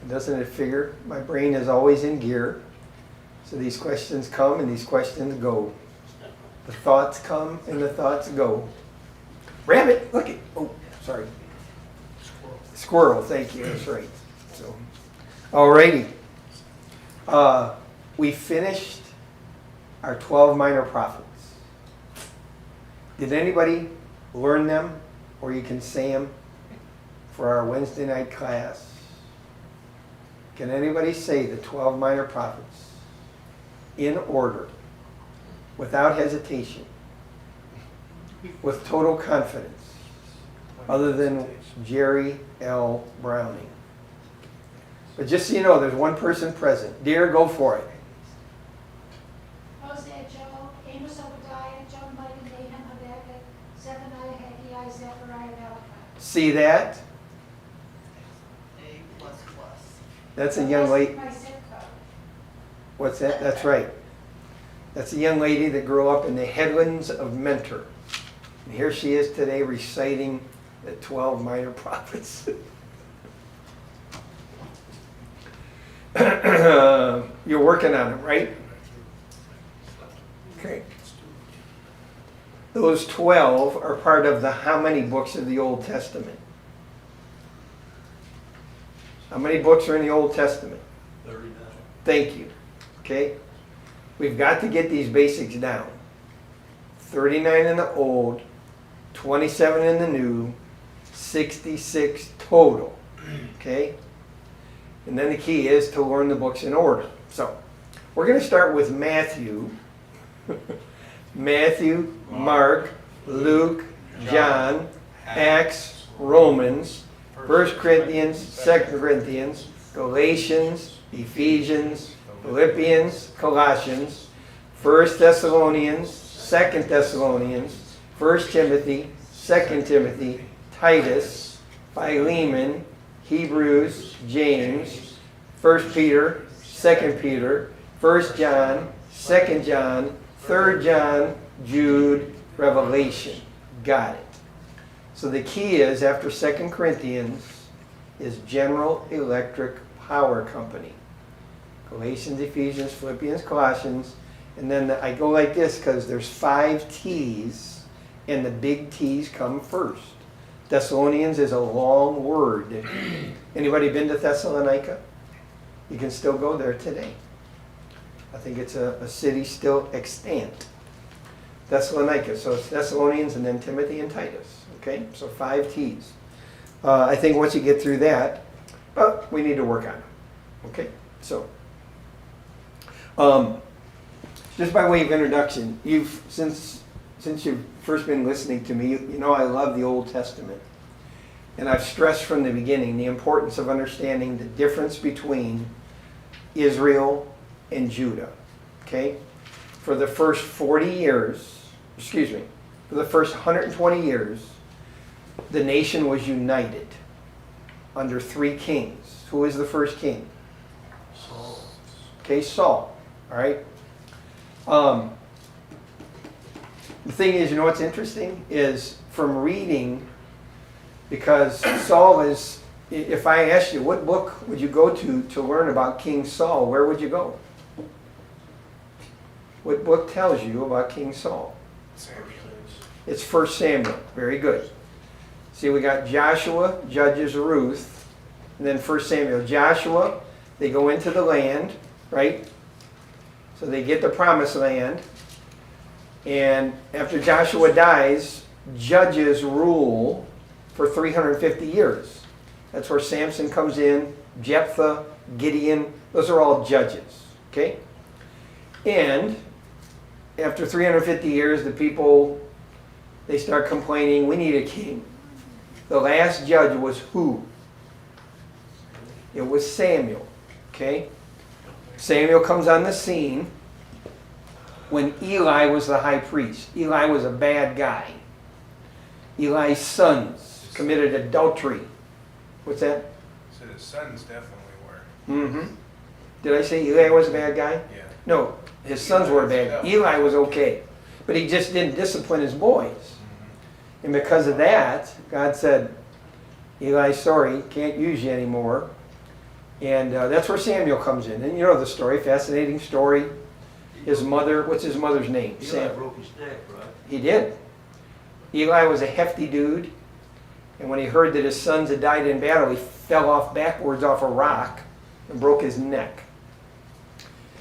Doesn't it figure? My brain is always in gear. So these questions come and these questions go. The thoughts come and the thoughts go. Rabbit, look it. Oh, sorry. Squirrel, thank you. That's right. So, alrighty. We finished our 12 minor prophets. Did anybody learn them, or you can say them for our Wednesday night class? Can anybody say the 12 minor prophets in order, without hesitation, with total confidence, other than Jerry L. Browning? But just so you know, there's one person present. Dear, go for it. Hosea, Joel, Amos, Obadiah, Job, Micah, Nahum, Habakkuk, Zephaniah, Haggai, Zechariah, Malachi. See that? A++. That's a young lady. My zip code. What's that? That's right. That's a young lady that grew up in the headlands of Mentor. And here she is today reciting the 12 minor prophets. You're working on it, right? Okay. Those 12 are part of the how many books of the Old Testament? How many books are in the Old Testament? 39. Thank you. Okay? We've got to get these basics down. 39 in the Old, 27 in the New, 66 total. Okay? And then the key is to learn the books in order. So, we're going to start with Matthew. Matthew, Mark, Luke, John, Acts, Romans, 1 Corinthians, 2 Corinthians, Galatians, Ephesians, Philippians, Colossians, 1 Thessalonians, 2 Thessalonians, 1 Timothy, 2 Timothy, Titus, Philemon, Hebrews, James, 1 Peter, 2 Peter, 1 John, 2 John, 3 John, Jude, Revelation. Got it. So the key is, after 2 Corinthians, is General Electric Power Company. Galatians, Ephesians, Philippians, Colossians. And then I go like this because there's 5 T's, and the big T's come first. Thessalonians is a long word. Anybody been to Thessalonica? You can still go there today. I think it's a city still extant. Thessalonica. So it's Thessalonians and then Timothy and Titus. Okay? So 5 T's. I think once you get through that, but we need to work on it. Okay? So, just by way of introduction, since you've first been listening to me, you know I love the Old Testament. And I've stressed from the beginning the importance of understanding the difference between Israel and Judah. Okay? For the first 40 years, for the first 120 years, the nation was united under 3 kings. Who is the first king? Saul. Okay, Saul. All right? The thing is, you know what's interesting? Is from reading, because Saul is, if I asked you, what book would you go to learn about King Saul, where would you go? What book tells you about King Saul? Samuel. It's 1 Samuel. Very good. See, we got Joshua, Judges, Ruth, and then 1 Samuel. Joshua, they go into the land, right? So they get the promised land. And after Joshua dies, Judges rule for 350 years. That's where Samson comes in, Jephthah, Gideon, those are all judges. Okay? And after 350 years, the people, they start complaining, we need a king. The last judge was who? It was Samuel. Okay? Samuel comes on the scene when Eli was the high priest. Eli was a bad guy. Eli's sons committed adultery. What's that? So his sons definitely were. Mm-hmm. Did I say Eli was a bad guy? Yeah. No, his sons were bad. Eli was okay. But he just didn't discipline his boys. And because of that, God said, Eli, sorry, can't use you anymore. And that's where Samuel comes in. And you know the story, fascinating story. His mother, what's his mother's name? Eli broke his neck, right? He did. Eli was a hefty dude. And when he heard that his sons had died in battle, he fell off backwards off a rock and broke his neck.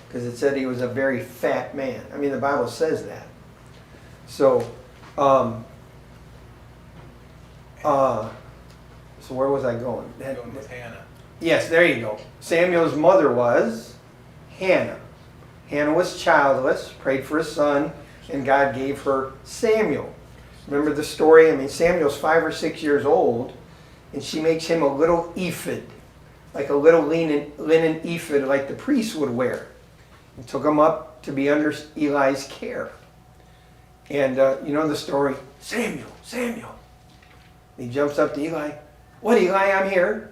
Because it said he was a very fat man. I mean, the Bible says that. So, so where was I going? Going with Hannah. Yes, there you go. Samuel's mother was Hannah. Hannah was childless, prayed for a son, and God gave her Samuel. Remember the story? I mean, Samuel's 5 or 6 years old, and she makes him a little ephod, like a little linen ephod like the priests would wear, and took him up to be under Eli's care. And you know the story, Samuel, Samuel. He jumps up to Eli. What, Eli, I'm here.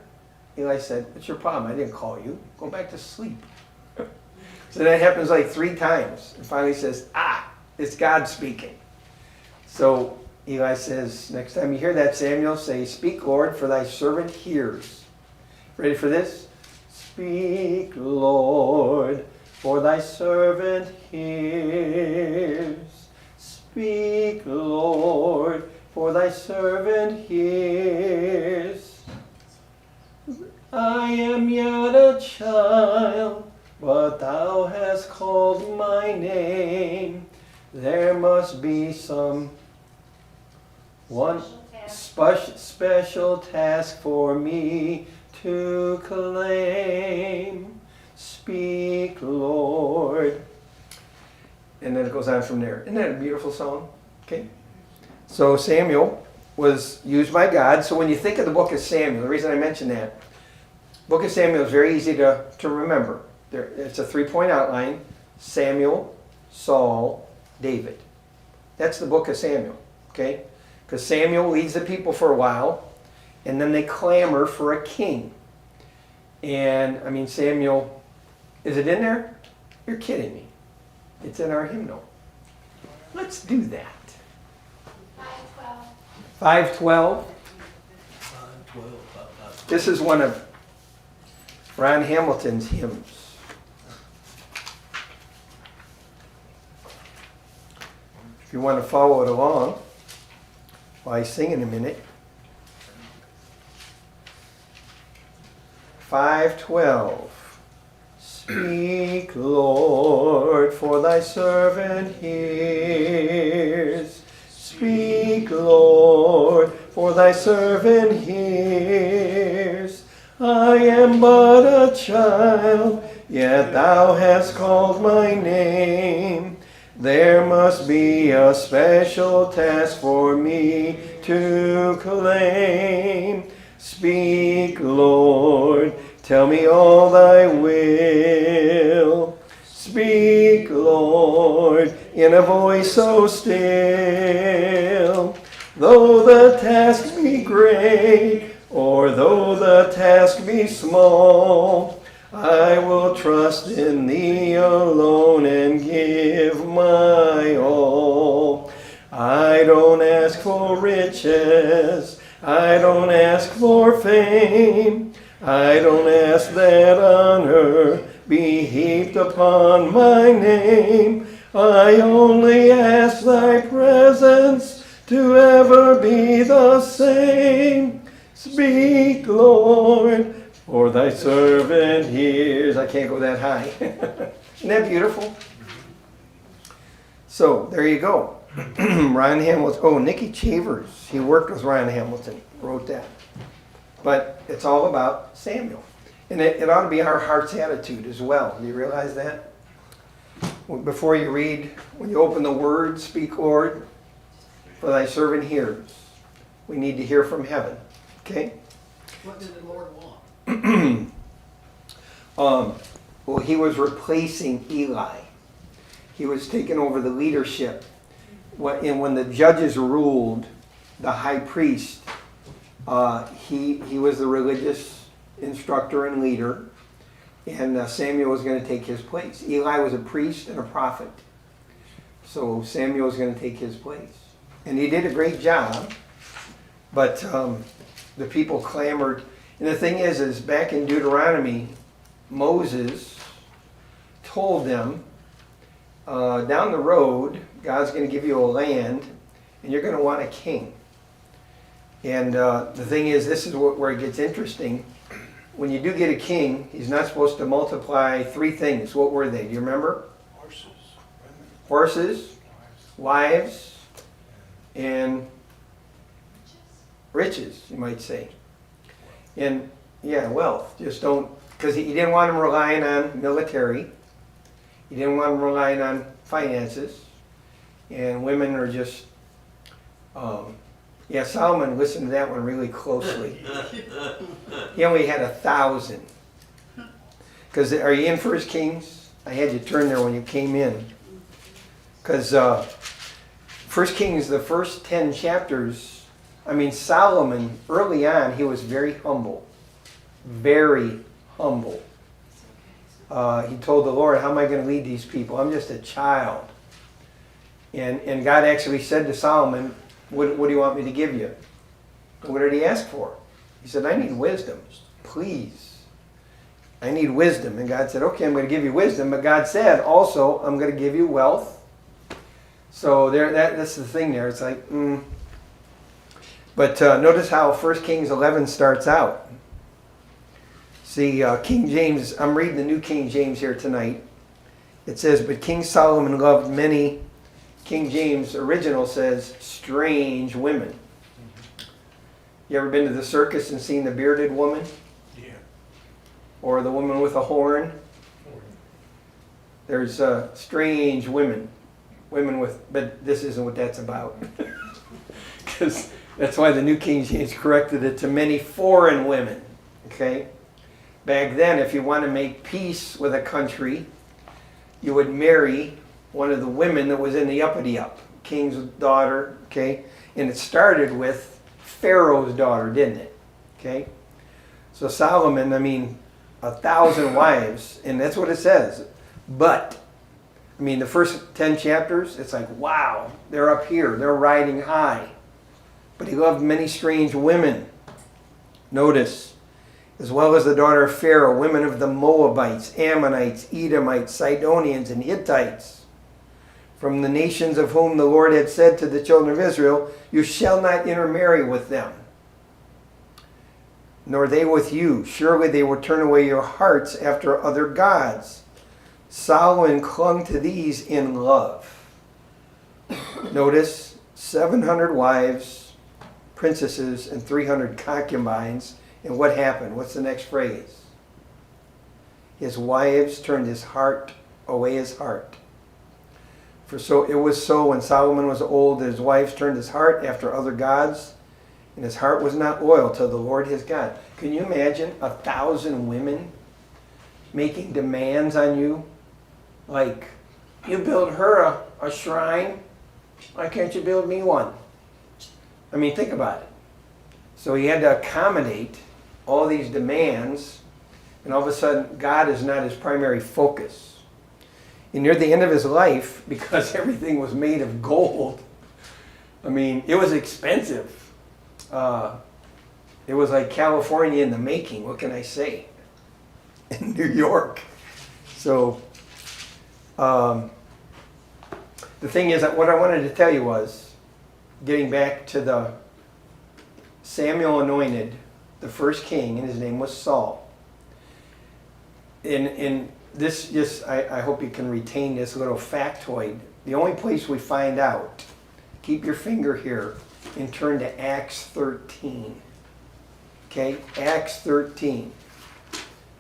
Eli said, what's your problem? I didn't call you. Go back to sleep. So that happens like 3 times. And finally says, it's God speaking. So Eli says, next time you hear that, Samuel, say, speak, Lord, for thy servant hears. Ready for this? Speak, Lord, for thy servant hears. Speak, Lord, for thy servant hears. I am yet a child, but thou hast called my name. There must be some one special task for me to claim. Speak, Lord. And then it goes on from there. Isn't that a beautiful song? Okay. So Samuel was used by God. So when you think of the book of Samuel, the reason I mention that, book of Samuel is very easy to remember. It's a 3-point outline. Samuel, Saul, David. That's the book of Samuel. Okay? Because Samuel leads the people for a while, and then they clamor for a king. And, I mean, Samuel, is it in there? You're kidding me. It's in our hymnal. Let's do that. 512. 512. This is one of Ron Hamilton's hymns. If you want to follow it along while I sing in a minute. 512. Speak, Lord, for thy servant hears. Speak, Lord, for thy servant hears. I am but a child, yet thou hast called my name. There must be a special task for me to claim. Speak, Lord, tell me all thy will. Speak, Lord, in a voice so still. Though the task be great, or though the task be small, I will trust in thee alone and give my all. I don't ask for riches, I don't ask for fame, I don't ask that honor be heaped upon my name. I only ask thy presence to ever be the same. Speak, Lord, for thy servant hears. I can't go that high. Isn't that beautiful? So, there you go. Ryan Hamilton. Oh, Nicky Chavers. He worked with Ryan Hamilton. Wrote that. But it's all about Samuel. And it ought to be our heart's attitude as well. Do you realize that? Before you read, when you open the Word, speak, Lord, for thy servant hears. We need to hear from heaven. Okay? What did the Lord want? Well, he was replacing Eli. He was taking over the leadership. When the judges ruled, the high priest, he was the religious instructor and leader, and Samuel was going to take his place. Eli was a priest and a prophet, so Samuel was going to take his place. And he did a great job, but the people clamored. And the thing is back in Deuteronomy, Moses told them, down the road, God's going to give you a land, and you're going to want a king. And the thing is, this is where it gets interesting. When you do get a king, he's not supposed to multiply three things. What were they? Do you remember? Horses, women, Horses, wives, wives, and riches, you might say. And yeah, wealth. Just don't, because he didn't want them relying on military. He didn't want them relying on finances. And women are just, yeah, Solomon listened to that one really closely. He only had 1,000. Because, are you in 1 Kings? I had you turn there when you came in. Because 1 Kings, the first 10 chapters, I mean, Solomon, early on, he was very humble. Very humble. He told the Lord, how am I going to lead these people? I'm just a child. And God actually said to Solomon, what do you want me to give you? What did he ask for? He said, I need wisdom. Please. I need wisdom. And God said, okay, I'm going to give you wisdom. But God said, also, I'm going to give you wealth. So that's the thing there. It's like, But notice how 1 Kings 11 starts out. See, King James, I'm reading the New King James here tonight. It says, but King Solomon loved many. King James original says, strange women. You ever been to the circus and seen the bearded woman? yeah. Or the woman with a horn? There's strange women. Women with, but this isn't what that's about. Because that's why the New King James corrected it to many foreign women. Okay? Back then, if you want to make peace with a country, you would marry one of the women that was in the uppity up, king's daughter, okay? And it started with Pharaoh's daughter, didn't it? Okay? So Solomon, I mean, 1,000 wives, and that's what it says. But, I mean, the first 10 chapters, it's like, wow, they're up here, they're riding high. But he loved many strange women. Notice, as well as the daughter of Pharaoh, women of the Moabites, Ammonites, Edomites, Sidonians, and Hittites, from the nations of whom the Lord had said to the children of Israel, you shall not intermarry with them, nor they with you. Surely they will turn away your hearts after other gods. Solomon clung to these in love. Notice, 700 wives, princesses, and 300 concubines. And what happened? What's the next phrase? His wives turned his heart away his heart. For so it was so when Solomon was old that his wives turned his heart after other gods, and his heart was not loyal to the Lord his God. Can you imagine 1,000 women making demands on you? Like, you build her a shrine, why can't you build me one? I mean, think about it. So he had to accommodate all these demands, and all of a sudden God is not his primary focus. And near the end of his life, because everything was made of gold, I mean, it was expensive. It was like California in the making, what can I say? In New York. So, the thing is that what I wanted to tell you was, getting back to the Samuel anointed the first king, and his name was Saul. In this, just I hope you can retain this little factoid. The only place we find out, keep your finger here and turn to Acts 13. Okay, Acts 13.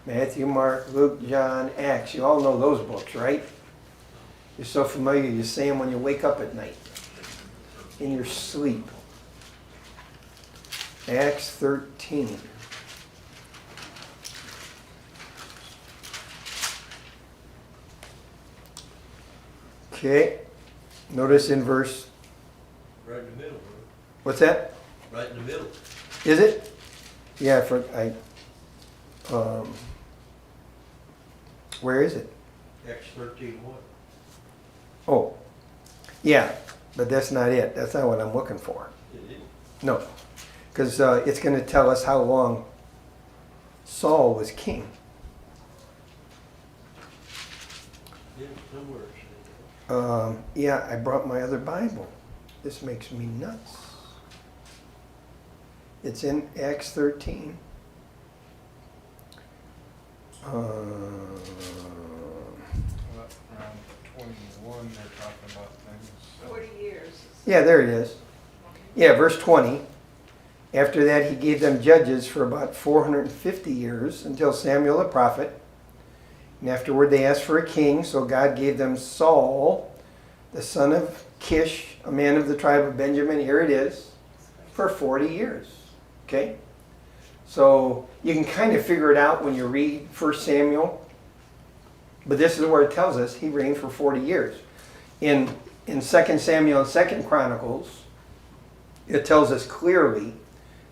Matthew, Mark, Luke, John, Acts. You all know those books, right? You're so familiar, you say them when you wake up at night, in your sleep. Acts 13. Okay, notice in verse, Right in the middle, bro. what's that? Right in the middle. Is it? Yeah, where is it? Acts 13:1. Oh, yeah, but that's not it. That's not what I'm looking for. It is. No, because it's going to tell us how long Saul was king. Yeah, somewhere it said Yeah, I brought my other Bible. This makes me nuts. It's in Acts 13. Around 21, they're talking about things. So. 40 years. Yeah, there it is. Yeah, verse 20. After that, he gave them judges for about 450 years until Samuel the prophet. And afterward, they asked for a king, so God gave them Saul, the son of Kish, a man of the tribe of Benjamin. Here it is, for 40 years. Okay? So you can kind of figure it out when you read 1 Samuel. But this is where it tells us he reigned for 40 years. In 2 Samuel and 2 Chronicles, it tells us clearly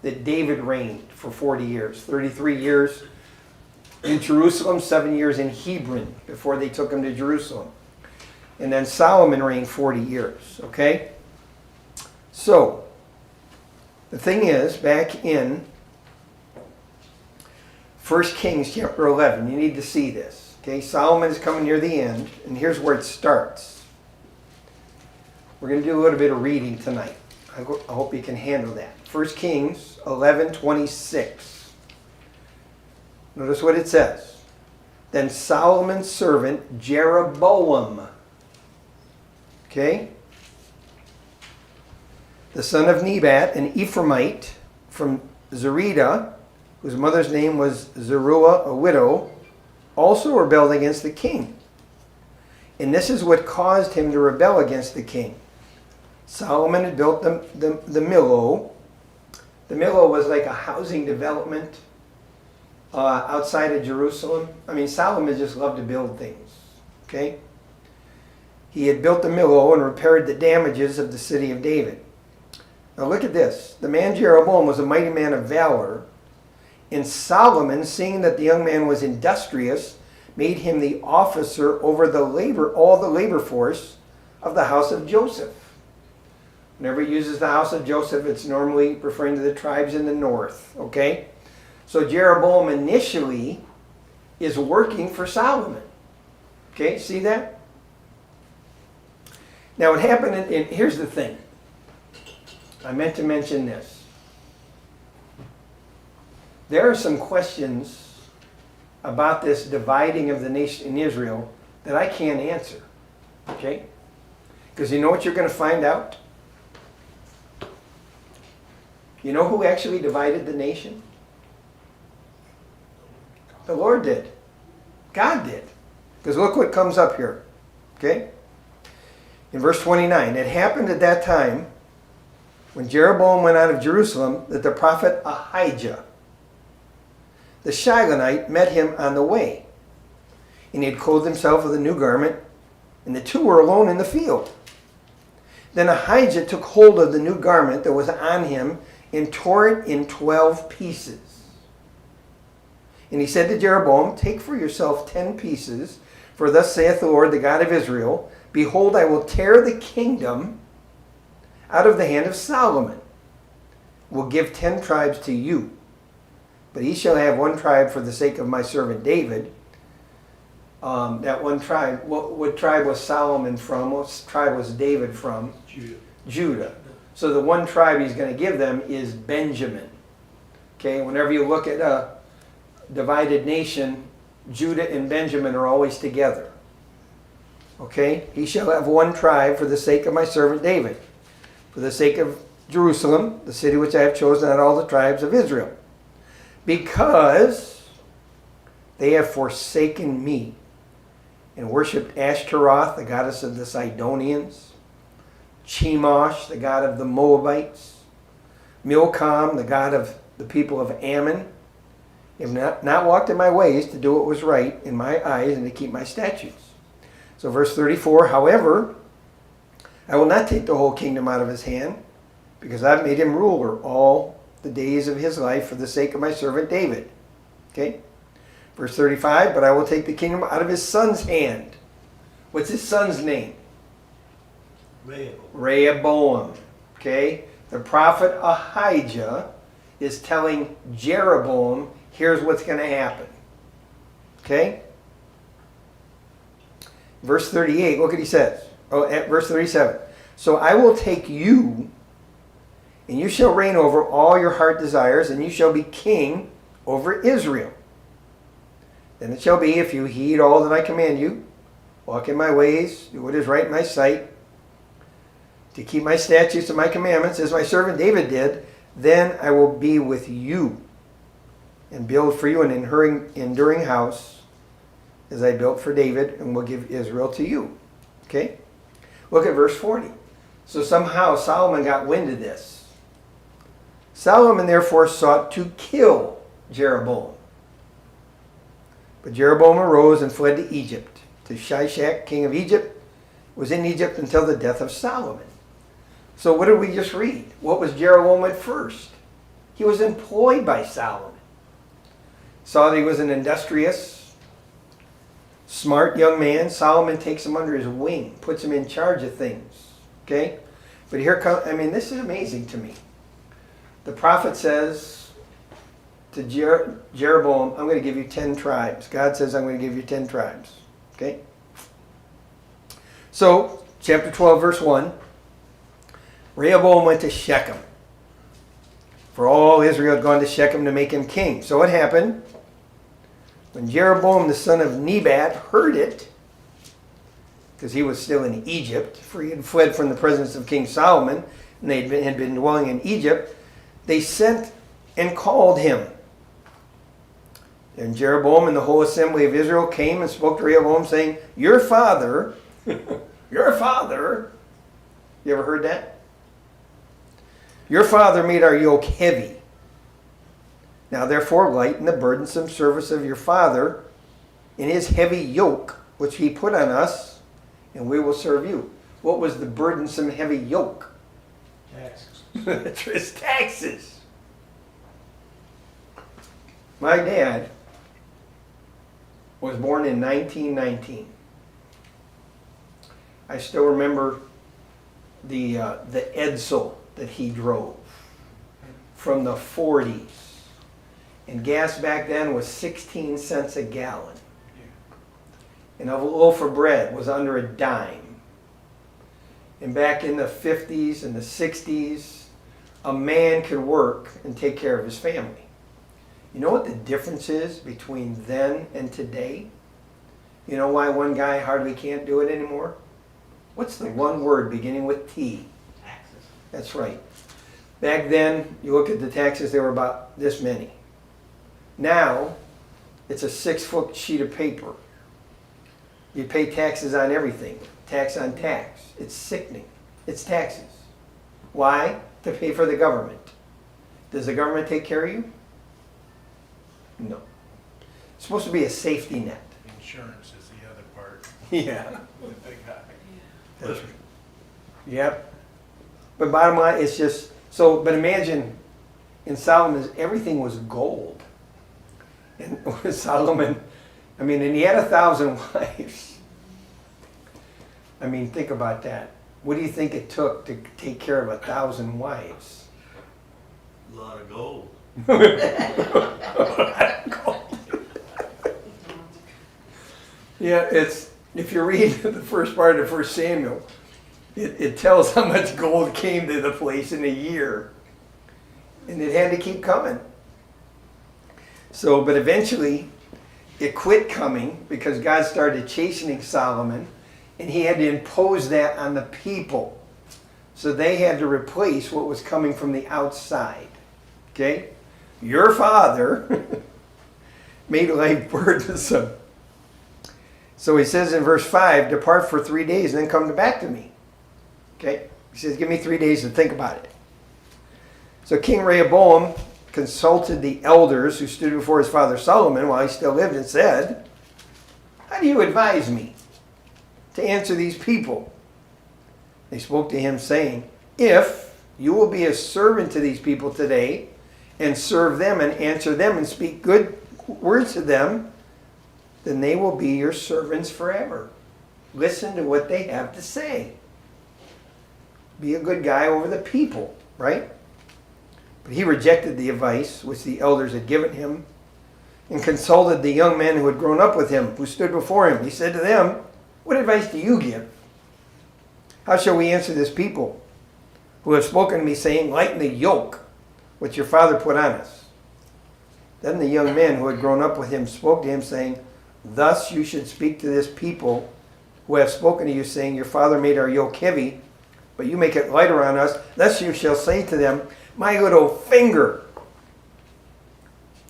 that David reigned for 40 years. 33 years in Jerusalem, 7 years in Hebron before they took him to Jerusalem. And then Solomon reigned 40 years. Okay? So, the thing is, back in 1 Kings chapter 11, you need to see this. Okay, Solomon is coming near the end, and here's where it starts. We're going to do a little bit of reading tonight. I hope you can handle that. 1 Kings 11:26. Notice what it says. Then Solomon's servant Jeroboam, okay, the son of Nebat, an Ephraimite from Zerida, whose mother's name was Zeruiah, a widow, also rebelled against the king. And this is what caused him to rebel against the king. Solomon had built the Millo. The Millo was like a housing development outside of Jerusalem. I mean, Solomon just loved to build things. Okay? He had built the Millo and repaired the damages of the city of David. Now look at this. The man Jeroboam was a mighty man of valor. And Solomon, seeing that the young man was industrious, made him the officer over all the labor force of the house of Joseph. Whenever he uses the house of Joseph, it's normally referring to the tribes in the north. Okay? So Jeroboam initially is working for Solomon. Okay, see that? Now what happened, and here's the thing. I meant to mention this. There are some questions about this dividing of the nation in Israel that I can't answer. Okay? Because you know what you're going to find out? You know who actually divided the nation? The Lord did. God did. Because look what comes up here. Okay? In verse 29, it happened at that time when Jeroboam went out of Jerusalem that the prophet Ahijah, the Shilonite, met him on the way. And he had clothed himself with a new garment, and the two were alone in the field. Then Ahijah took hold of the new garment that was on him and tore it in 12 pieces. And he said to Jeroboam, "Take for yourself 10 pieces, for thus saith the Lord, the God of Israel, Behold, I will tear the kingdom out of the hand of Solomon, will give 10 tribes to you. But he shall have one tribe for the sake of my servant David." That one tribe, what tribe was Solomon from? What tribe was David from? Judah. So the one tribe he's going to give them is Benjamin. Okay, whenever you look at a divided nation, Judah and Benjamin are always together. Okay, he shall have one tribe for the sake of my servant David, for the sake of Jerusalem, the city which I have chosen out of all the tribes of Israel. Because they have forsaken me and worshipped Ashtaroth, the goddess of the Sidonians, Chemosh, the god of the Moabites, Milcom, the god of the people of Ammon. They have not walked in my ways to do what was right in my eyes and to keep my statutes. So verse 34, however, I will not take the whole kingdom out of his hand, because I've made him ruler all the days of his life for the sake of my servant David. Okay? Verse 35, but I will take the kingdom out of his son's hand. What's his son's name? Rehoboam. Okay? The prophet Ahijah is telling Jeroboam here's what's going to happen. Okay? Verse 38, look what he says. Oh, at verse 37. So I will take you, and you shall reign over all your heart desires, and you shall be king over Israel. Then it shall be, if you heed all that I command you, walk in my ways, do what is right in my sight, to keep my statutes and my commandments, as my servant David did, then I will be with you, and build for you an enduring house, as I built for David, and will give Israel to you. Okay? Look at verse 40. So somehow Solomon got wind of this. Solomon therefore sought to kill Jeroboam. But Jeroboam arose and fled to Egypt, to Shishak, king of Egypt, was in Egypt until the death of Solomon. So what did we just read? What was Jeroboam at first? He was employed by Solomon. Saw that he was an industrious, smart young man. Solomon takes him under his wing, puts him in charge of things. Okay? But here comes, this is amazing to me. The prophet says to Jeroboam, I'm going to give you 10 tribes. God says, I'm going to give you 10 tribes. Okay? So, chapter 12, verse 1. Rehoboam went to Shechem. For all Israel had gone to Shechem to make him king. So what happened? When Jeroboam the son of Nebat heard it, because he was still in Egypt, for he had fled from the presence of King Solomon, and they had been dwelling in Egypt, they sent and called him. And Jeroboam and the whole assembly of Israel came and spoke to Rehoboam, saying, your father, you ever heard that? Your father made our yoke heavy. Now therefore lighten the burdensome service of your father in his heavy yoke, which he put on us, and we will serve you. What was the burdensome heavy yoke? Taxes. It's taxes. My dad was born in 1919. I still remember the Edsel that he drove from the 40s. And gas back then was 16 cents a gallon. And a loaf of bread was under a dime. And back in the 50s and the 60s, a man could work and take care of his family. You know what the difference is between then and today? You know why one guy hardly can't do it anymore? What's the one word beginning with T? Taxes. That's right. Back then, you look at the taxes, they were about this many. Now, it's a 6-foot sheet of paper. You pay taxes on everything. Tax on tax. It's sickening. It's taxes. Why? To pay for the government. Does the government take care of you? No. It's supposed to be a safety net. Insurance is the other part, Yeah. the big guy. That's right. Yep. But bottom line, it's just, so, but imagine in Solomon's, everything was gold. And Solomon, and he had 1,000 wives. Think about that. What do you think it took to take care of 1,000 wives? A lot of gold. Yeah, it's, if you read the first part of 1 Samuel, it tells how much gold came to the place in a year. And it had to keep coming. So, but eventually, it quit coming because God started chastening Solomon, and he had to impose that on the people. So they had to replace what was coming from the outside. Okay? Your father made life burdensome. So he says in verse 5, depart for 3 days and then come back to me. Okay? He says, give me 3 days to think about it. So King Rehoboam consulted the elders who stood before his father Solomon while he still lived and said, how do you advise me to answer these people? They spoke to him saying, if you will be a servant to these people today and serve them and answer them and speak good words to them, then they will be your servants forever. Listen to what they have to say. Be a good guy over the people, right? But he rejected the advice which the elders had given him. and consulted the young men who had grown up with him, who stood before him. He said to them, "What advice do you give? How shall we answer this people who have spoken to me, saying, 'Lighten the yoke which your father put on us'?" Then the young men who had grown up with him spoke to him, saying, "Thus you should speak to this people who have spoken to you, saying, 'Your father made our yoke heavy, but you make it lighter on us.' Thus you shall say to them, 'My little finger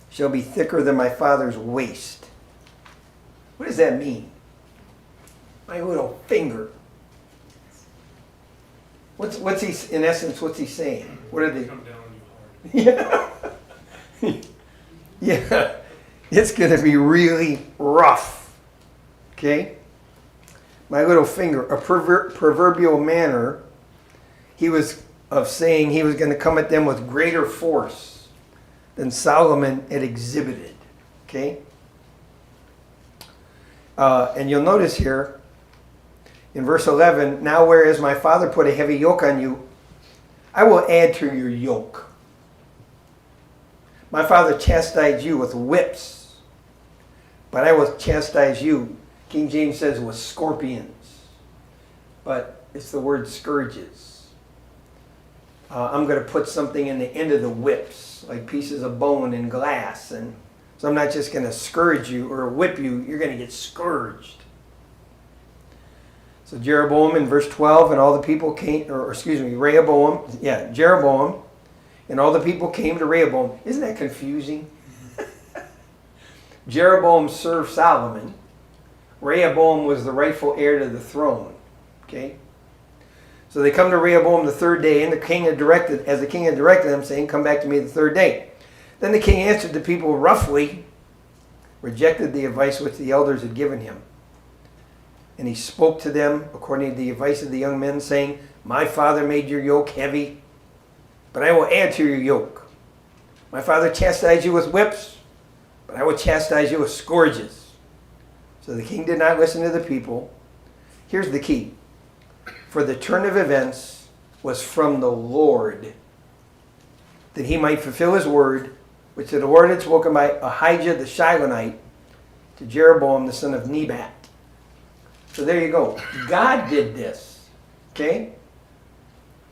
shall be thicker than my father's waist.'" What does that mean? My little finger. What's he, in essence, what's he saying? What are they? Come down on you hard. Yeah. Yeah. It's going to be really rough. Okay? My little finger, a proverbial manner, he was of saying he was going to come at them with greater force than Solomon had exhibited. Okay? And you'll notice here, in verse 11, "Now whereas my father put a heavy yoke on you, I will add to your yoke. My father chastised you with whips, but I will chastise you," King James says, "with scorpions." But it's the word scourges. I'm going to put something in the end of the whips, like pieces of bone and glass. And so I'm not just going to scourge you or whip you, you're going to get scourged. So Jeroboam in verse 12, and all the people came, Rehoboam, Jeroboam, and all the people came to Rehoboam. Isn't that confusing? Jeroboam served Solomon. Rehoboam was the rightful heir to the throne. Okay? So they come to Rehoboam the third day, and the king had directed them, saying, "Come back to me the third day." Then the king answered the people roughly, rejected the advice which the elders had given him. And he spoke to them according to the advice of the young men, saying, "My father made your yoke heavy, but I will add to your yoke. My father chastised you with whips, but I will chastise you with scourges." So the king did not listen to the people. Here's the key. For the turn of events was from the Lord, that he might fulfill his word, which the Lord had spoken by Ahijah the Shilonite to Jeroboam the son of Nebat. So there you go. God did this. Okay?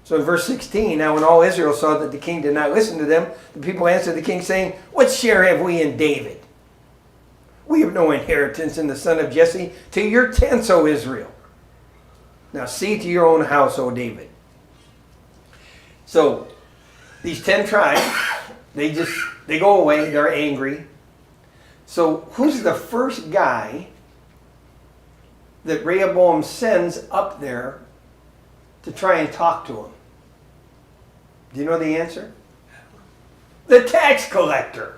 So in verse 16, "Now when all Israel saw that the king did not listen to them, the people answered the king, saying, 'What share have we in David? We have no inheritance in the son of Jesse. To your tents, O Israel. Now see to your own house, O David.'" So these 10 tribes, they go away, they're angry. So who's the first guy that Rehoboam sends up there to try and talk to him? Do you know the answer? The tax collector.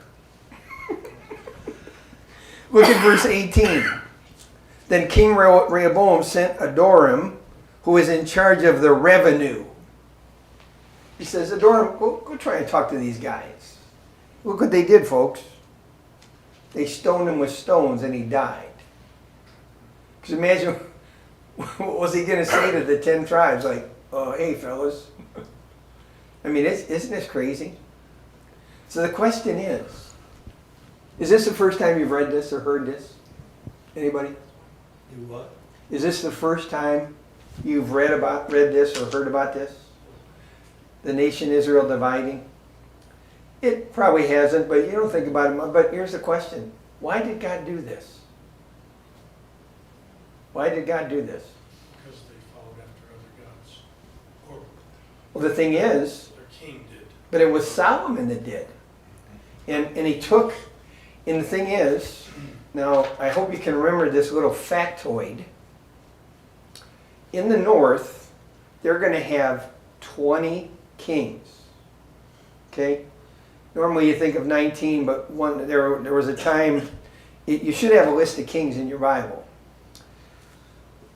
Look at verse 18. "Then King Rehoboam sent Adoram, who was in charge of the revenue." He says, "Adoram, go try and talk to these guys." Look what they did, folks. They stoned him with stones and he died. Because imagine, what was he going to say to the 10 tribes? Like, "Oh, hey, fellas." I mean, isn't this crazy? So the question is this the first time you've read this or heard this? Anybody? Do what? Is this the first time you've read this or heard about this? The nation Israel dividing? It probably hasn't, but you don't think about it much. But here's the question. Why did God do this? Why did God do this? Because they followed after other gods. Or Well, the thing is, their king did. but it was Solomon that did. And he took, and the thing is, now I hope you can remember this little factoid. In the north, they're going to have 20 kings. Okay? Normally you think of 19, but there was a time, you should have a list of kings in your Bible.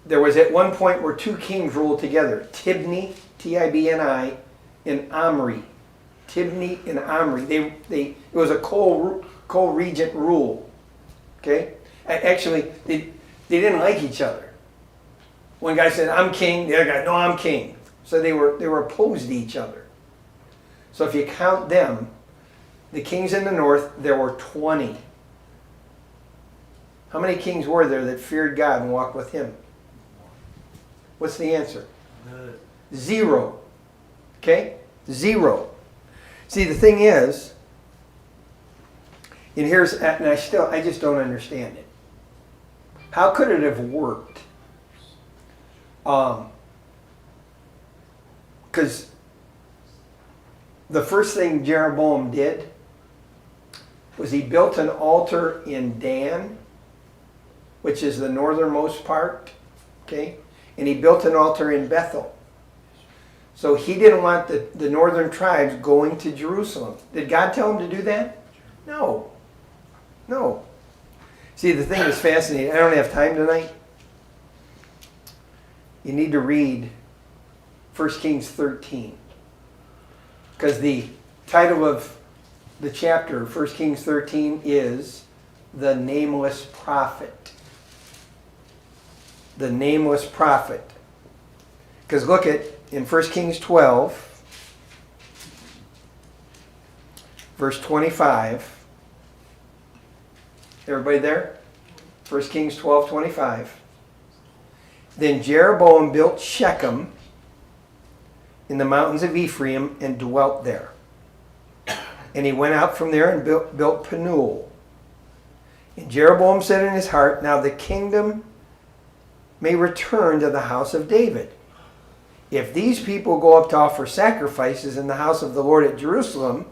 There was at one point where 2 kings ruled together, Tibni, Tibni, and Omri. Tibni and Omri. It was a co-regent rule. Okay? Actually, they didn't like each other. One guy said, "I'm king." The other guy, "No, I'm king." So they were opposed to each other. So if you count them, the kings in the north, there were 20. How many kings were there that feared God and walked with him? What's the answer? None. 0. Okay? 0. See, the thing is, and I just don't understand it. How could it have worked? Because the first thing Jeroboam did was he built an altar in Dan, which is the northernmost part, okay? And he built an altar in Bethel. So he didn't want the northern tribes going to Jerusalem. Did God tell him to do that? No. No. See, the thing is fascinating. I don't have time tonight. You need to read 1 Kings 13. Because the title of the chapter, 1 Kings 13, is The Nameless Prophet. The Nameless Prophet. Because look at, in 1 Kings 12, verse 25. Everybody there? 1 Kings 12, 25. Then Jeroboam built Shechem in the mountains of Ephraim and dwelt there. And he went out from there and built Penuel. And Jeroboam said in his heart, now the kingdom may return to the house of David. If these people go up to offer sacrifices in the house of the Lord at Jerusalem,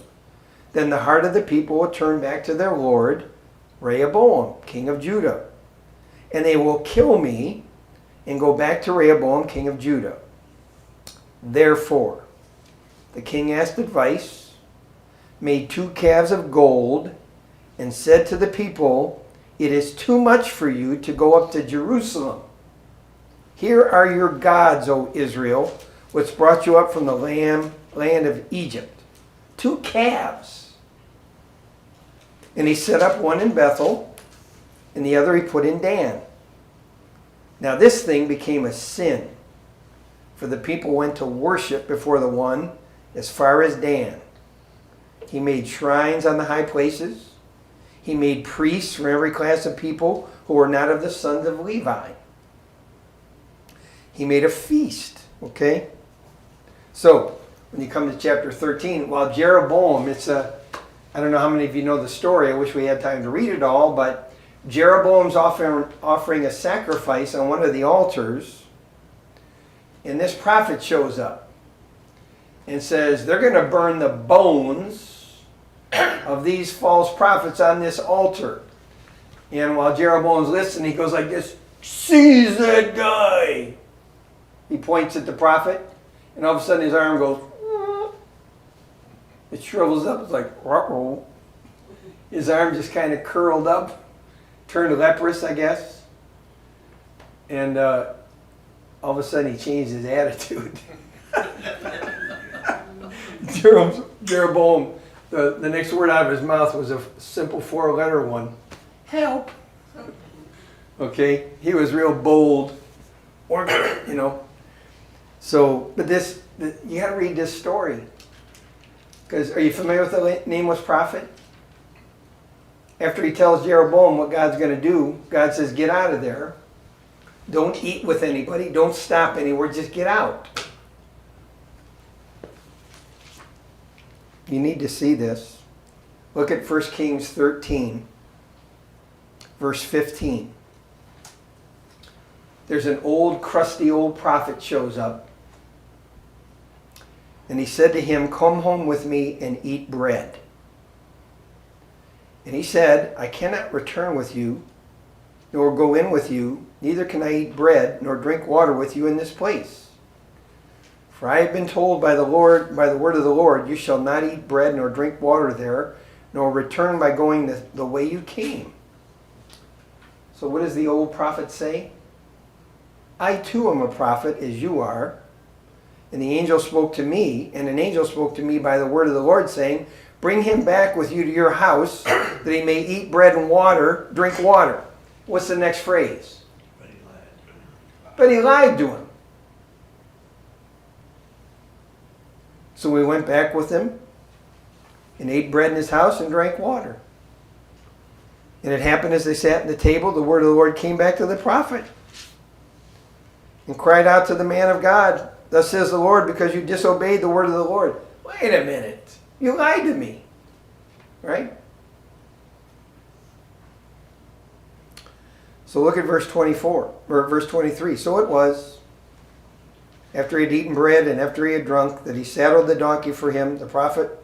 then the heart of the people will turn back to their Lord, Rehoboam, king of Judah. And they will kill me and go back to Rehoboam, king of Judah. Therefore, the king asked advice, made 2 calves of gold, and said to the people, it is too much for you to go up to Jerusalem. Here are your gods, O Israel, which brought you up from the land of Egypt. 2 calves. And he set up one in Bethel, and the other he put in Dan. Now this thing became a sin, for the people went to worship before the one as far as Dan. He made shrines on the high places. He made priests from every class of people who were not of the sons of Levi. He made a feast, okay? So, when you come to chapter 13, while Jeroboam, I don't know how many of you know the story. I wish we had time to read it all, but Jeroboam's offering a sacrifice on one of the altars, and this prophet shows up and says, they're going to burn the bones of these false prophets on this altar. And while Jeroboam's listening, he goes like this, seize that guy. He points at the prophet, and all of a sudden his arm goes, it shrivels up. It's like, uh-oh. His arm just kind of curled up, turned leprous, I guess. And all of a sudden he changed his attitude. Jeroboam, the next word out of his mouth was a simple 4-letter one. Help. Okay, he was real bold. Or, you know. So, but you got to read this story. Because are you familiar with the nameless prophet? After he tells Jeroboam what God's going to do, God says, get out of there. Don't eat with anybody. Don't stop anywhere. Just get out. You need to see this. Look at 1 Kings 13, verse 15. There's an old, crusty old prophet shows up. And he said to him, come home with me and eat bread. And he said, I cannot return with you, nor go in with you, neither can I eat bread, nor drink water with you in this place. For I have been told by the Lord, by the word of the Lord, you shall not eat bread, nor drink water there, nor return by going the way you came. So what does the old prophet say? I too am a prophet, as you are. And the angel spoke to me, and an angel spoke to me by the word of the Lord, saying, bring him back with you to your house, that he may eat bread and water, drink water. What's the next phrase? But he lied to him. So we went back with him, and ate bread in his house and drank water. And it happened as they sat at the table, the word of the Lord came back to the prophet and cried out to the man of God, thus says the Lord, because you disobeyed the word of the Lord. Wait a minute. You lied to me. Right? So look at verse 24, or verse 23. So it was, after he had eaten bread and after he had drunk, that he saddled the donkey for him, the prophet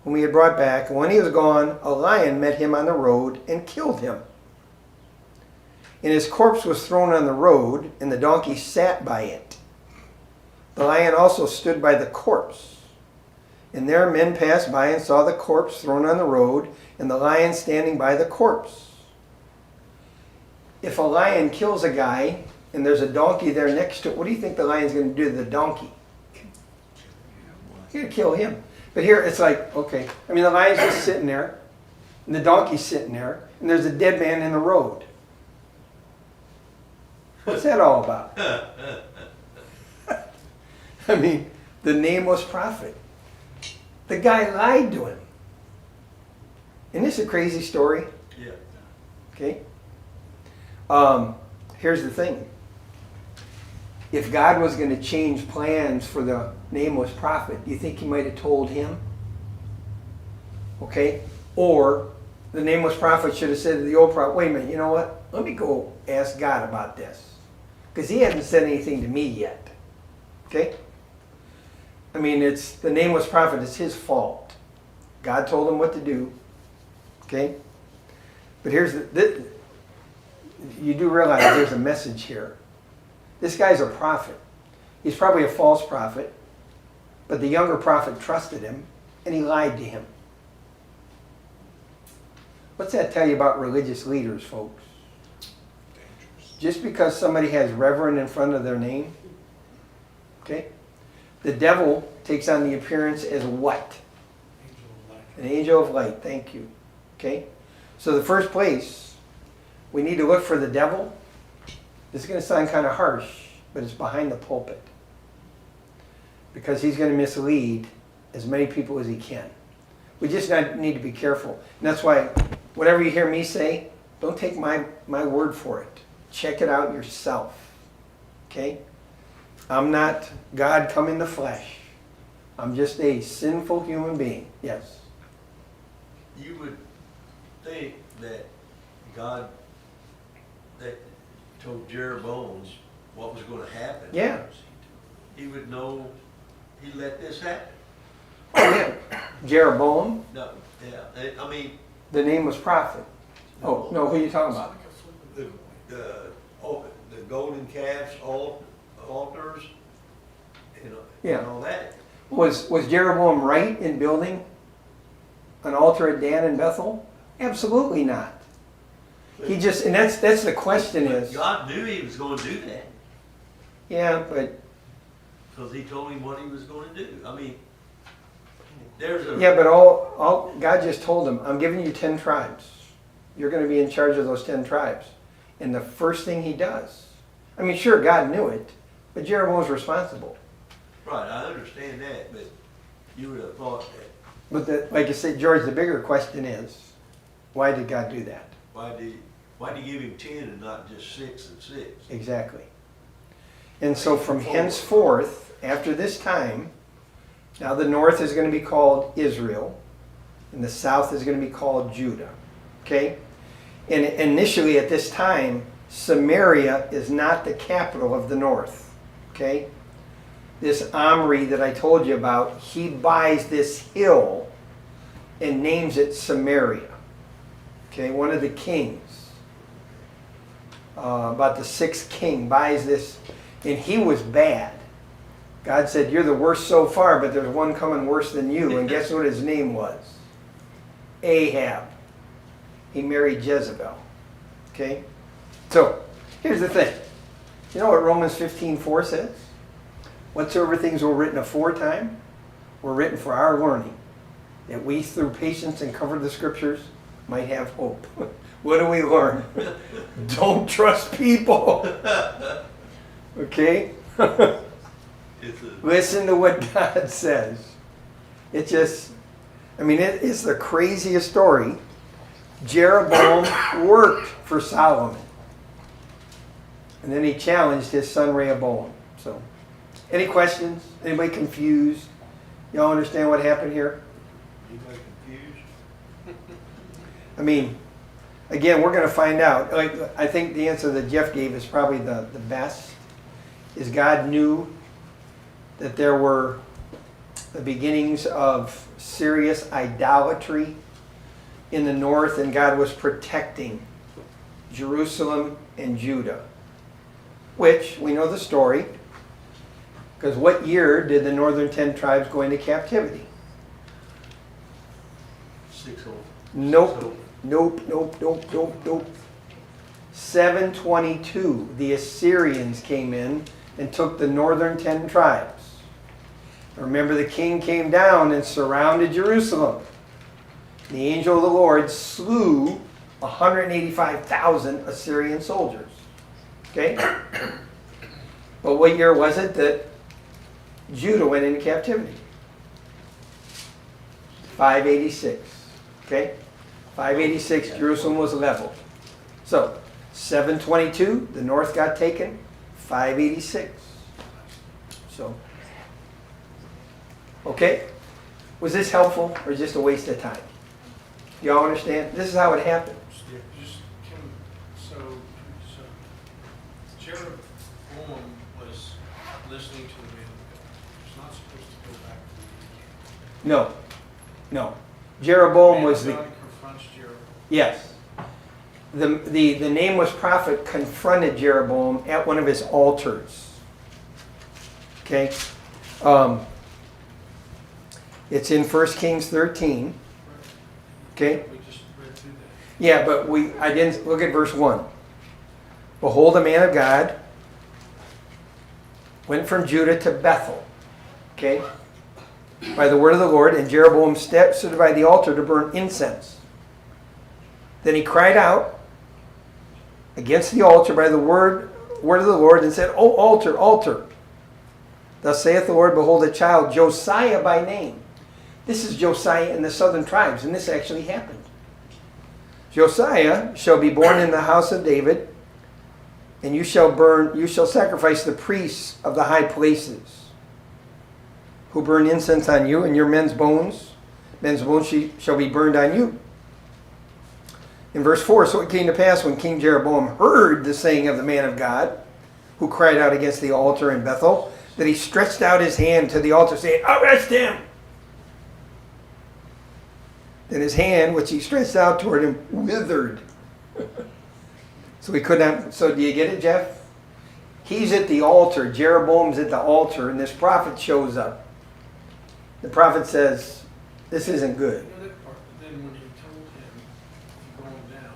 whom he had brought back. And when he was gone, a lion met him on the road and killed him. And his corpse was thrown on the road, and the donkey sat by it. The lion also stood by the corpse. And there men passed by and saw the corpse thrown on the road, and the lion standing by the corpse. If a lion kills a guy, and there's a donkey there next to it, what do you think the lion's going to do to the donkey? He's going to kill him. But here it's like, okay, I mean the lion's just sitting there, and the donkey's sitting there, and there's a dead man in the road. What's that all about? I mean, the nameless prophet. The guy lied to him. Isn't this a crazy story? Yeah. Okay? Here's the thing. If God was going to change plans for the nameless prophet, do you think he might have told him? Okay? Or the nameless prophet should have said to the old prophet, wait a minute, you know what? Let me go ask God about this. Because he hasn't said anything to me yet. Okay? I mean, it's the nameless prophet, it's his fault. God told him what to do. Okay? But here's you do realize there's a message here. This guy's a prophet. He's probably a false prophet, but the younger prophet trusted him, and he lied to him. What's that tell you about religious leaders, folks? Just because somebody has reverend in front of their name, okay? The devil takes on the appearance as what? An angel of light, thank you. Okay? So the first place, we need to look for the devil. This is going to sound kind of harsh, but it's behind the pulpit. Because he's going to mislead as many people as he can. We just need to be careful. And that's why, whatever you hear me say, don't take my word for it. Check it out yourself. Okay? I'm not God come in the flesh. I'm just a sinful human being. Yes. You would think that God that told Jeroboam what was going to happen. Yeah. He would know he let this happen. Oh, yeah. Jeroboam, No, yeah. I mean, the name was prophet. Oh, no, who are you talking about? the golden calves, altars, Yeah. and all that. Was Jeroboam right in building an altar at Dan and Bethel? Absolutely not. He just, and that's the question But is, God knew he was going to do that yeah, but, because he told him what he was going to do. I mean, there's a yeah, but all God just told him, I'm giving you 10 tribes. You're going to be in charge of those 10 tribes. And the first thing he does, I mean, sure, God knew it, but Jeroboam's responsible. right. I understand that, but you would have thought that. But like I said, George, the bigger question is, why did God do that? Why did he give him 10 and not just 6 and 6? Exactly. And so from henceforth, after this time, now the north is going to be called Israel, and the south is going to be called Judah. Okay? And initially at this time, Samaria is not the capital of the north. Okay? This Omri that I told you about, he buys this hill and names it Samaria. Okay, one of the kings, about the 6th king, buys this, and he was bad. God said, you're the worst so far, but there's one coming worse than you. And guess what his name was? Ahab. He married Jezebel. Okay? So, here's the thing. You know what Romans 15:4 says? Whatsoever things were written aforetime were written for our learning, that we through patience and cover the scriptures might have hope. What do we learn? Don't trust people. Okay? Listen to what God says. It just, I mean, it's the craziest story. Jeroboam worked for Solomon. And then he challenged his son Rehoboam. So, any questions? Anybody confused? Y'all understand what happened here? Anybody confused? I mean, again, we're going to find out. Like, I think the answer that Jeff gave is probably the best. Is God knew that there were the beginnings of serious idolatry in the north, and God was protecting Jerusalem and Judah. Which, we know the story, because what year did the northern 10 tribes go into captivity? 6-0. Nope. Nope. 722, the Assyrians came in and took the northern 10 tribes. Remember, the king came down and surrounded Jerusalem. The angel of the Lord slew 185,000 Assyrian soldiers. Okay? But what year was it that Judah went into captivity? 586. Okay? 586, Jerusalem was leveled. So, 722, the north got taken. 586. So, okay? Was this helpful or just a waste of time? Y'all understand? This is how it happened. Just, so Jeroboam was listening to the man of God. He's not supposed to go back to No. Jeroboam the was man the... of God confronts Jeroboam. Yes. The nameless prophet confronted Jeroboam at one of his altars. Okay? It's in 1 Kings 13. Okay? We just read through that. Yeah, but I didn't look at verse 1. Behold, a man of God went from Judah to Bethel. Okay? By the word of the Lord, and Jeroboam stood by the altar to burn incense. Then he cried out against the altar by the word of the Lord and said, O altar, altar. Thus saith the Lord, behold, a child, Josiah by name. This is Josiah in the southern tribes, and this actually happened. Josiah shall be born in the house of David, and you shall sacrifice the priests of the high places, who burn incense on you, and your men's bones shall be burned on you. In verse 4, so it came to pass when King Jeroboam heard the saying of the man of God, who cried out against the altar in Bethel, that he stretched out his hand to the altar, saying, arrest him! Then his hand, which he stretched out toward him, withered. So he could not. So do you get it, Jeff? He's at the altar. Jeroboam's at the altar, and this prophet shows up. The prophet says, this isn't good. You know that part, but then when he told him, "You're going down,"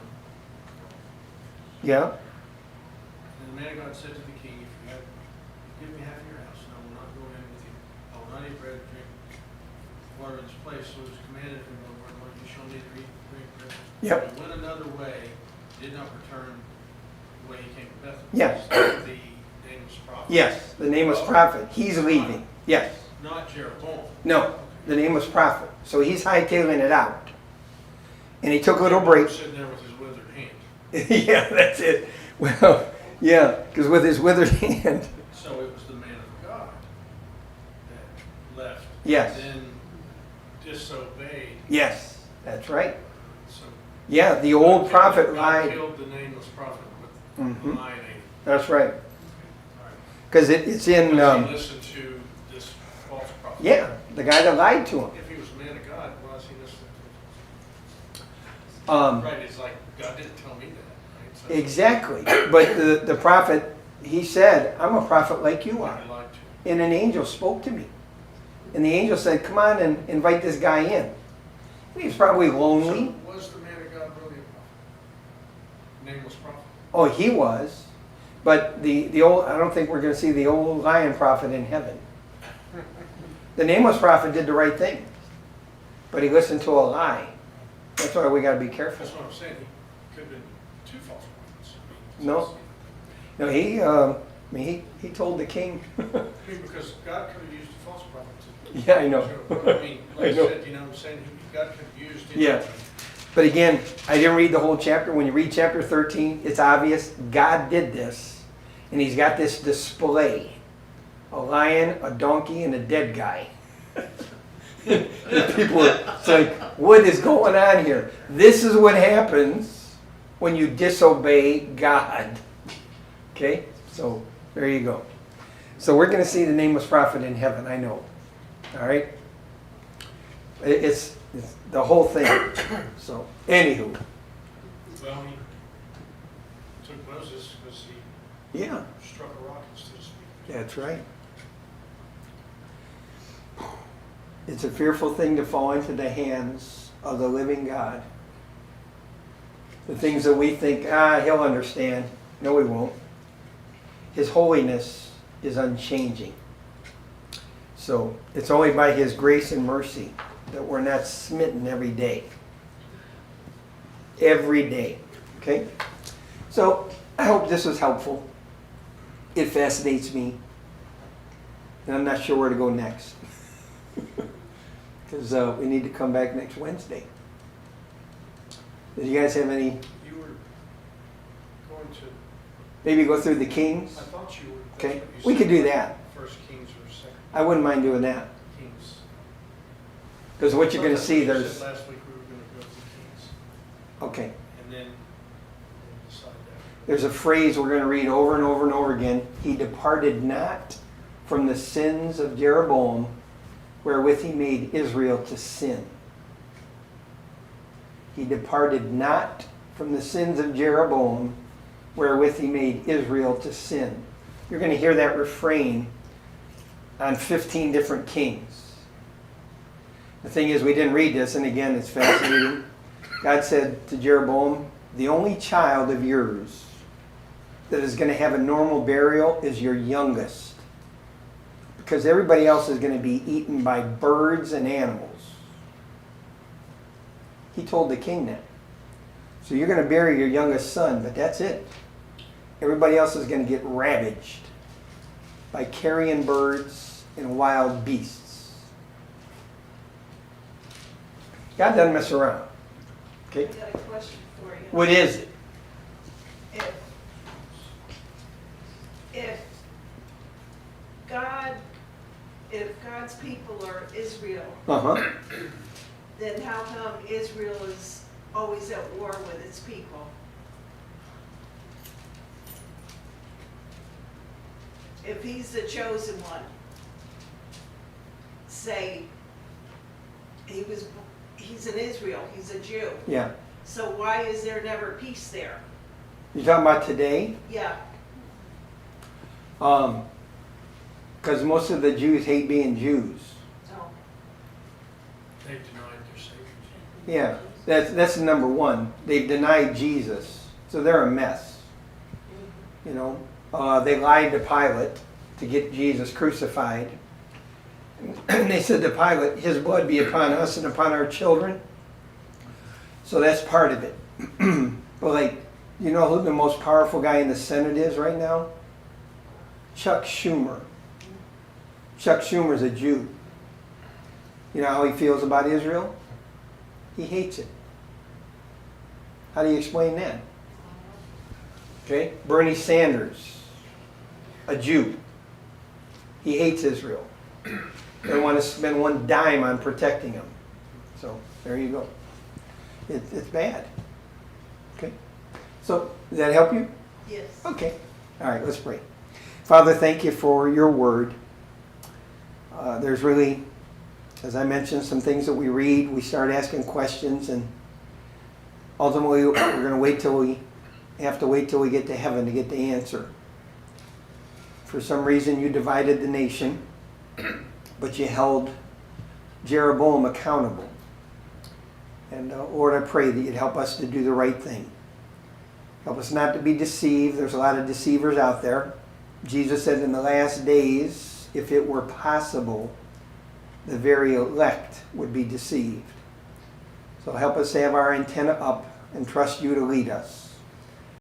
Yeah? and the man of God said to the king, give me half of your house, and I will not go in with you. I will not eat bread, drink water in this place. So it was commanded him, Lord, you shall neither eat, drink bread. Yep. He went another way, did not return the way he came to Bethel. Yes. The nameless prophet. Yes, the nameless prophet. He's leaving. Yes. Not Jeroboam. No, the nameless prophet. So he's hightailing it out. And he took a little break. Sitting there with his withered hand. Yeah, that's it. Well, yeah, because with his withered hand. So it was the man of God that left. Yes. And then disobeyed. Yes, that's right. So Yeah, the old prophet God lied. killed the nameless prophet with Mhm. lying. That's right. All right. Because it's in, Because he listened to this false prophet. yeah, the guy that lied to him. If he was a man of God, why is he listening to Um, Right, it's like, God didn't tell me that. Right? So exactly. But the prophet, he said, I'm a prophet like you are. I lied to him. And an angel spoke to me. And the angel said, come on and invite this guy in. He was probably lonely. So was the man of God really a prophet? Nameless prophet? Oh, he was. But the old, I don't think we're going to see the old lion prophet in heaven. The nameless prophet did the right thing. But he listened to a lie. That's why we got to be careful. That's what I'm saying. He could have been two false prophets. No. No, he told the king. I mean, because God could have used a false prophet to. Yeah, I know. I mean, like I I know. said, you know what I'm saying? God could have used. Yeah. But again, I didn't read the whole chapter. When you read chapter 13, it's obvious God did this. And he's got this display. A lion, a donkey, and a dead guy. And people are, it's like, what is going on here? This is what happens when you disobey God. Okay? So, there you go. So we're going to see the nameless prophet in heaven, I know. All right? It's the whole thing. So, anywho. Well, he took Moses because he Yeah, struck a rock instead of speaking. that's right. It's a fearful thing to fall into the hands of the living God. The things that we think, he'll understand. No, he won't. His holiness is unchanging. So it's only by his grace and mercy that we're not smitten every day. Every day. Okay? So I hope this was helpful. It fascinates me. And I'm not sure where to go next. Because we need to come back next Wednesday. Did you guys have any? You were going to, Maybe go through the Kings? I thought you were. that's Okay, what you we said, could do that. First Kings or Second I wouldn't mind doing that. Kings. Because what you're going to That's see, what you there's... said last week we were going to go through Kings, Okay. and then we'll decide that. There's a phrase we're going to read over and over and over again. He departed not from the sins of Jeroboam, wherewith he made Israel to sin. He departed not from the sins of Jeroboam, wherewith he made Israel to sin. You're going to hear that refrain on 15 different kings. The thing is, we didn't read this, and again, it's fascinating. God said to Jeroboam, the only child of yours that is going to have a normal burial is your youngest. Because everybody else is going to be eaten by birds and animals. He told the king that. So you're going to bury your youngest son, but that's it. Everybody else is going to get ravaged by carrion birds and wild beasts. God doesn't mess around. Okay? I got a question for you. What is it? If God's people are Israel, Uh-huh. then how come Israel is always at war with its people? If he's the chosen one, say he's in Israel, he's a Jew. Yeah. So why is there never peace there? You're talking about today? Yeah, Because most of the Jews hate being Jews. no. They've denied their Savior. Yeah, that's number one. They've denied Jesus, so they're a mess. You know, they lied to Pilate to get Jesus crucified. And they said to Pilate, his blood be upon us and upon our children. So that's part of it. But like, you know who the most powerful guy in the Senate is right now? Chuck Schumer. Chuck Schumer's a Jew. You know how he feels about Israel? He hates it. How do you explain that? Okay, Bernie Sanders, a Jew. He hates Israel. They don't want to spend one dime on protecting them. So there you go. It's bad. Okay. So does that help you? Yes. Okay. All right, let's pray. Father, thank you for your word. There's really, as I mentioned, some things that we read, we start asking questions, and ultimately we're going to wait till we get to heaven to get the answer. For some reason you divided the nation, but you held Jeroboam accountable. And Lord, I pray that you'd help us to do the right thing. Help us not to be deceived. There's a lot of deceivers out there. Jesus said in the last days, if it were possible, the very elect would be deceived. So help us to have our antenna up and trust you to lead us.